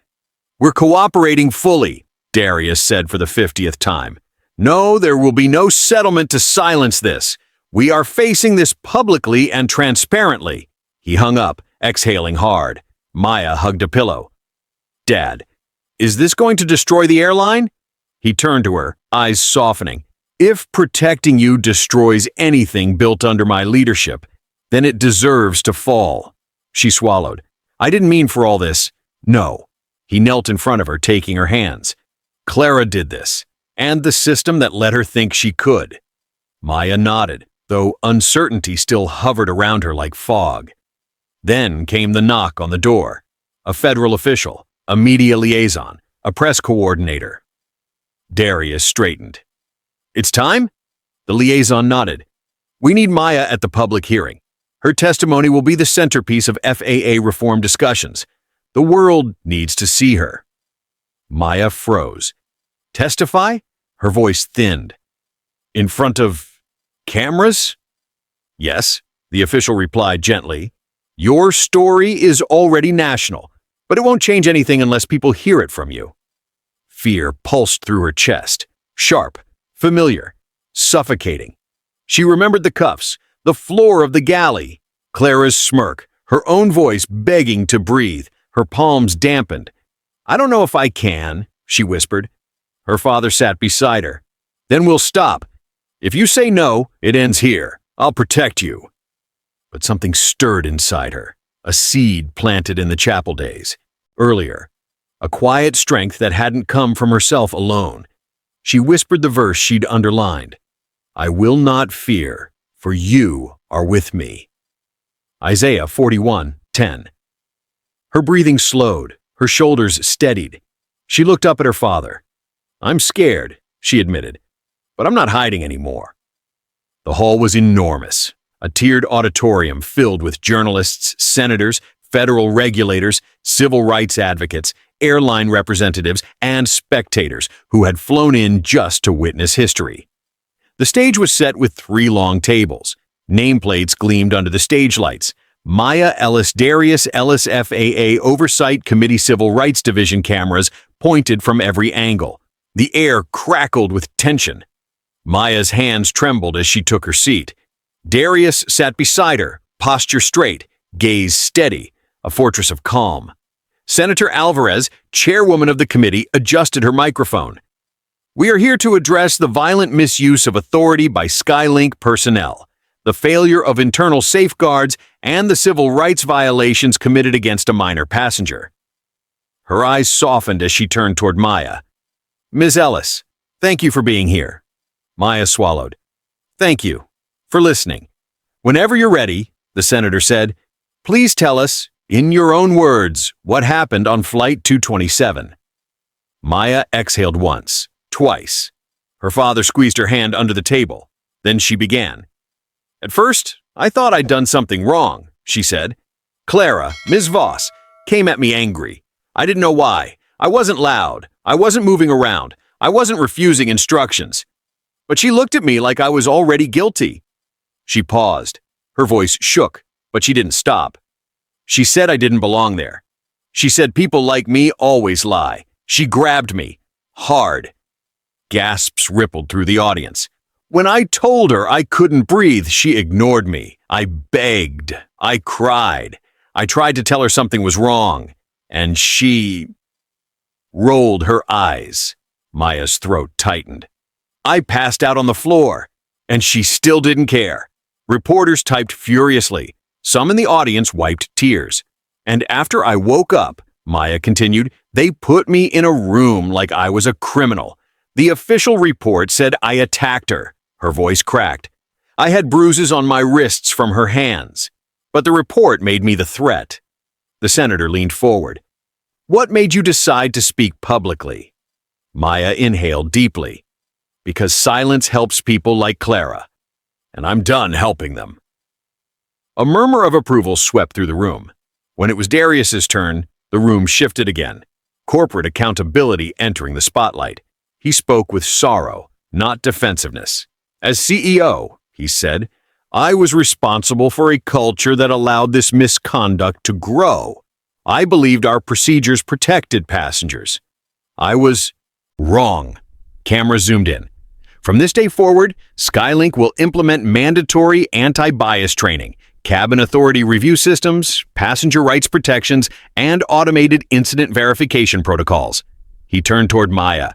We're cooperating fully, Darius said for the 50th time. No, there will be no settlement to silence this. We are facing this publicly and transparently. He hung up, exhaling hard. Maya hugged a pillow. Dad, is this going to destroy the airline? He turned to her, eyes softening. If protecting you destroys anything built under my leadership, then it deserves to fall. She swallowed. I didn't mean for all this. No. He knelt in front of her, taking her hands. Clara did this, and the system that let her think she could. Maya nodded, though uncertainty still hovered around her like fog. Then came the knock on the door. A federal official, a media liaison, a press coordinator. Darius straightened. It's time? The liaison nodded. We need Maya at the public hearing. Her testimony will be the centerpiece of FAA reform discussions. The world needs to see her. Maya froze. Testify? Her voice thinned. In front of cameras? Yes, the official replied gently. Your story is already national, but it won't change anything unless people hear it from you. Fear pulsed through her chest, sharp, familiar, suffocating. She remembered the cuffs, the floor of the galley, Clara's smirk, her own voice begging to breathe, her palms dampened. I don't know if I can, she whispered. Her father sat beside her. Then we'll stop. If you say no, it ends here. I'll protect you. But something stirred inside her, a seed planted in the chapel days. Earlier, a quiet strength that hadn't come from herself alone. She whispered the verse she'd underlined. I will not fear, for you are with me. Isaiah 41:10. Her breathing slowed, her shoulders steadied. She looked up at her father. I'm scared, she admitted, but I'm not hiding anymore. The hall was enormous, a tiered auditorium filled with journalists, senators, federal regulators, civil rights advocates, airline representatives, and spectators who had flown in just to witness history. The stage was set with 3 long tables. Nameplates gleamed under the stage lights. Maya Ellis, Darius Ellis FAA Oversight Committee Civil Rights Division cameras pointed from every angle. The air crackled with tension. Maya's hands trembled as she took her seat. Darius sat beside her, posture straight, gaze steady, a fortress of calm. Senator Alvarez, chairwoman of the committee, adjusted her microphone. We are here to address the violent misuse of authority by SkyLink personnel, the failure of internal safeguards, and the civil rights violations committed against a minor passenger. Her eyes softened as she turned toward Maya. Ms. Ellis, thank you for being here. Maya swallowed. Thank you for listening. Whenever you're ready, the senator said, please tell us, in your own words, what happened on Flight 227. Maya exhaled once, twice. Her father squeezed her hand under the table. Then she began. "At first, I thought I'd done something wrong," she said. "Clara, Ms. Voss, came at me angry. I didn't know why. I wasn't loud. I wasn't moving around. I wasn't refusing instructions. But she looked at me like I was already guilty." She paused. Her voice shook, but she didn't stop. "She said I didn't belong there. She said people like me always lie. She grabbed me. Hard." Gasps rippled through the audience. "When I told her I couldn't breathe, she ignored me. I begged. I cried. I tried to tell her something was wrong. And she rolled her eyes." Maya's throat tightened. "I passed out on the floor, and she still didn't care." Reporters typed furiously. Some in the audience wiped tears. "And after I woke up," Maya continued, "they put me in a room like I was a criminal. The official report said I attacked her." Her voice cracked. "I had bruises on my wrists from her hands. But the report made me the threat." The senator leaned forward. "What made you decide to speak publicly?" Maya inhaled deeply. "Because silence helps people like Clara. And I'm done helping them." A murmur of approval swept through the room. When it was Darius's turn, the room shifted again, corporate accountability entering the spotlight. He spoke with sorrow, not defensiveness. "As CEO," he said, "I was responsible for a culture that allowed this misconduct to grow. I believed our procedures protected passengers. I was wrong." Camera zoomed in. "From this day forward, SkyLink will implement mandatory anti-bias training, cabin authority review systems, passenger rights protections, and automated incident verification protocols." He turned toward Maya.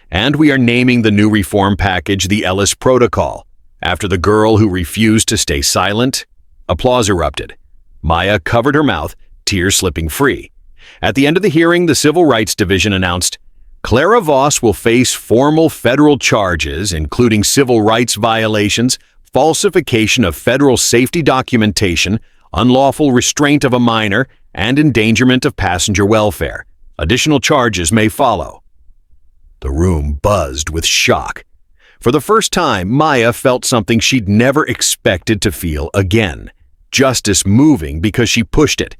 "And we are naming the new reform package the Ellis Protocol, after the girl who refused to stay silent." Applause erupted. Maya covered her mouth, tears slipping free. At the end of the hearing, the Civil Rights Division announced, "Clara Voss will face formal federal charges, including civil rights violations, falsification of federal safety documentation, unlawful restraint of a minor, and endangerment of passenger welfare. Additional charges may follow." The room buzzed with shock. For the first time, Maya felt something she'd never expected to feel again. Justice moving because she pushed it.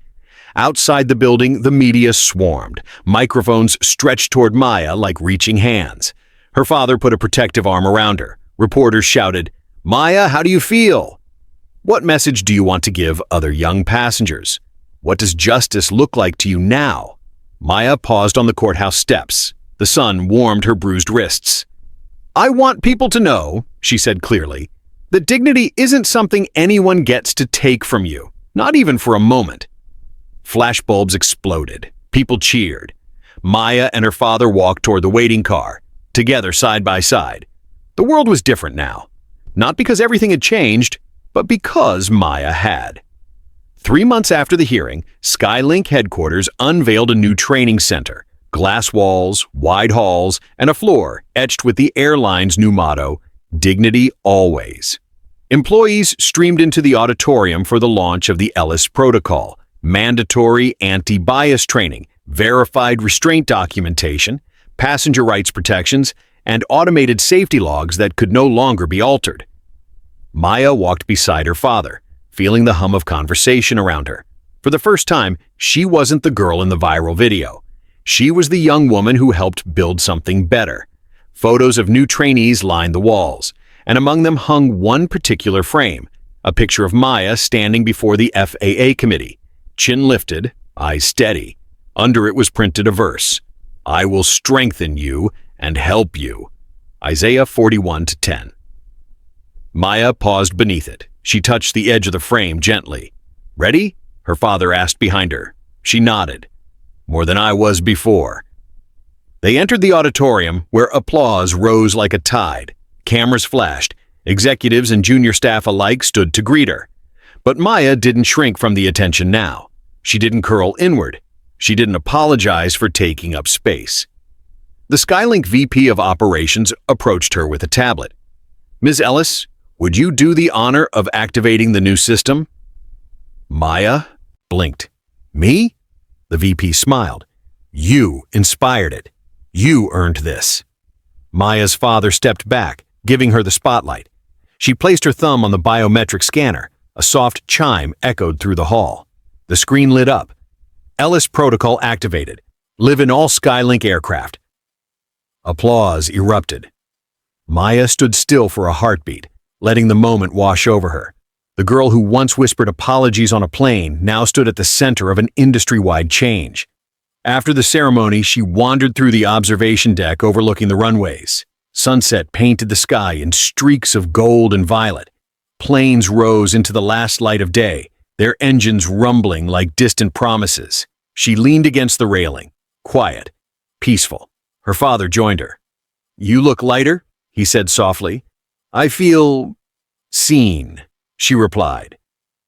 Outside the building, the media swarmed. Microphones stretched toward Maya like reaching hands. Her father put a protective arm around her. Reporters shouted, "Maya, how do you feel? What message do you want to give other young passengers? What does justice look like to you now?" Maya paused on the courthouse steps. The sun warmed her bruised wrists. "I want people to know," she said clearly, "that dignity isn't something anyone gets to take from you, not even for a moment." Flashbulbs exploded. People cheered. Maya and her father walked toward the waiting car, together side by side. The world was different now. Not because everything had changed, but because Maya had. 3 months after the hearing, SkyLink headquarters unveiled a new training center. Glass walls, wide halls, and a floor etched with the airline's new motto, "Dignity Always." Employees streamed into the auditorium for the launch of the Ellis Protocol, mandatory anti-bias training, verified restraint documentation, passenger rights protections, and automated safety logs that could no longer be altered. Maya walked beside her father, feeling the hum of conversation around her. For the first time, she wasn't the girl in the viral video. She was the young woman who helped build something better. Photos of new trainees lined the walls, and among them hung one particular frame, a picture of Maya standing before the FAA committee, chin lifted, eyes steady. Under it was printed a verse, "I will strengthen you and help you." Isaiah 41:10. Maya paused beneath it. She touched the edge of the frame gently. "Ready?" her father asked behind her. She nodded. "More than I was before." They entered the auditorium, where applause rose like a tide. Cameras flashed. Executives and junior staff alike stood to greet her. But Maya didn't shrink from the attention now. She didn't curl inward. She didn't apologize for taking up space. The SkyLink VP of Operations approached her with a tablet. "Ms. Ellis, would you do the honor of activating the new system?" Maya blinked. "Me?" The VP smiled. "You inspired it. You earned this." Maya's father stepped back, giving her the spotlight. She placed her thumb on the biometric scanner. A soft chime echoed through the hall. The screen lit up. Ellis protocol activated. Live in all SkyLink aircraft. Applause erupted. Maya stood still for a heartbeat, letting the moment wash over her. The girl who once whispered apologies on a plane now stood at the center of an industry-wide change. After the ceremony, she wandered through the observation deck overlooking the runways. Sunset painted the sky in streaks of gold and violet. Planes rose into the last light of day, their engines rumbling like distant promises. She leaned against the railing, quiet, peaceful. Her father joined her. "You look lighter," he said softly. "I feel seen," she replied.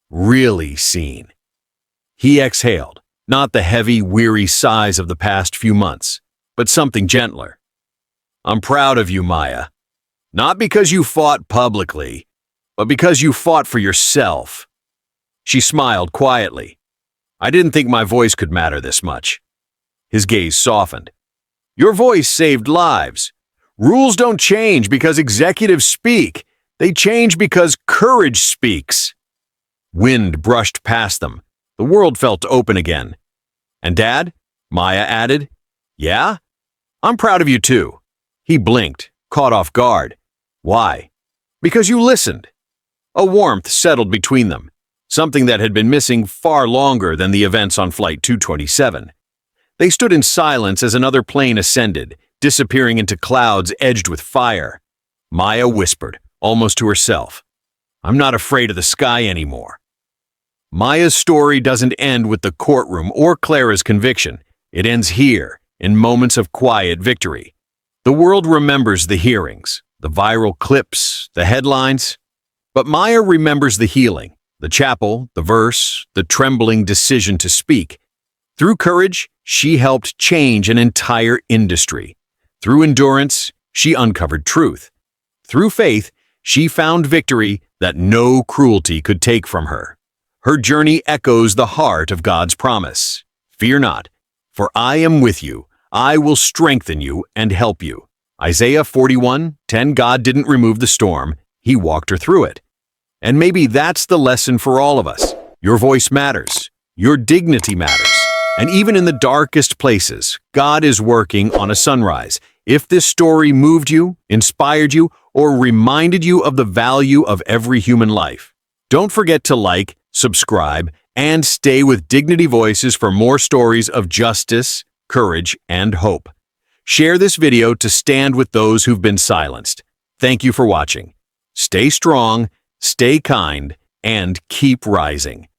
"Really seen." He exhaled, not the heavy, weary sighs of the past few months, but something gentler. "I'm proud of you, Maya. Not because you fought publicly, but because you fought for yourself." She smiled quietly. "I didn't think my voice could matter this much." His gaze softened. "Your voice saved lives. Rules don't change because executives speak. They change because courage speaks." Wind brushed past them. The world felt open again. "And Dad?" Maya added. "Yeah? I'm proud of you too." He blinked, caught off guard. "Why?" "Because you listened." A warmth settled between them, something that had been missing far longer than the events on Flight 227. They stood in silence as another plane ascended, disappearing into clouds edged with fire. Maya whispered, almost to herself, "I'm not afraid of the sky anymore." Maya's story doesn't end with the courtroom or Clara's conviction. It ends here, in moments of quiet victory. The world remembers the hearings, the viral clips, the headlines. But Maya remembers the healing, the chapel, the verse, the trembling decision to speak. Through courage, she helped change an entire industry. Through endurance, she uncovered truth. Through faith, she found victory that no cruelty could take from her. Her journey echoes the heart of God's promise. "Fear not, for I am with you. I will strengthen you and help you." Isaiah 41:10. God didn't remove the storm, He walked her through it. And maybe that's the lesson for all of us. Your voice matters. Your dignity matters. And even in the darkest places, God is working on a sunrise. If this story moved you, inspired you, or reminded you of the value of every human life, don't forget to like, subscribe, and stay with Dignity Voices for more stories of justice, courage, and hope. Share this video to stand with those who've been silenced. Thank you for watching. Stay strong, stay kind, and keep rising.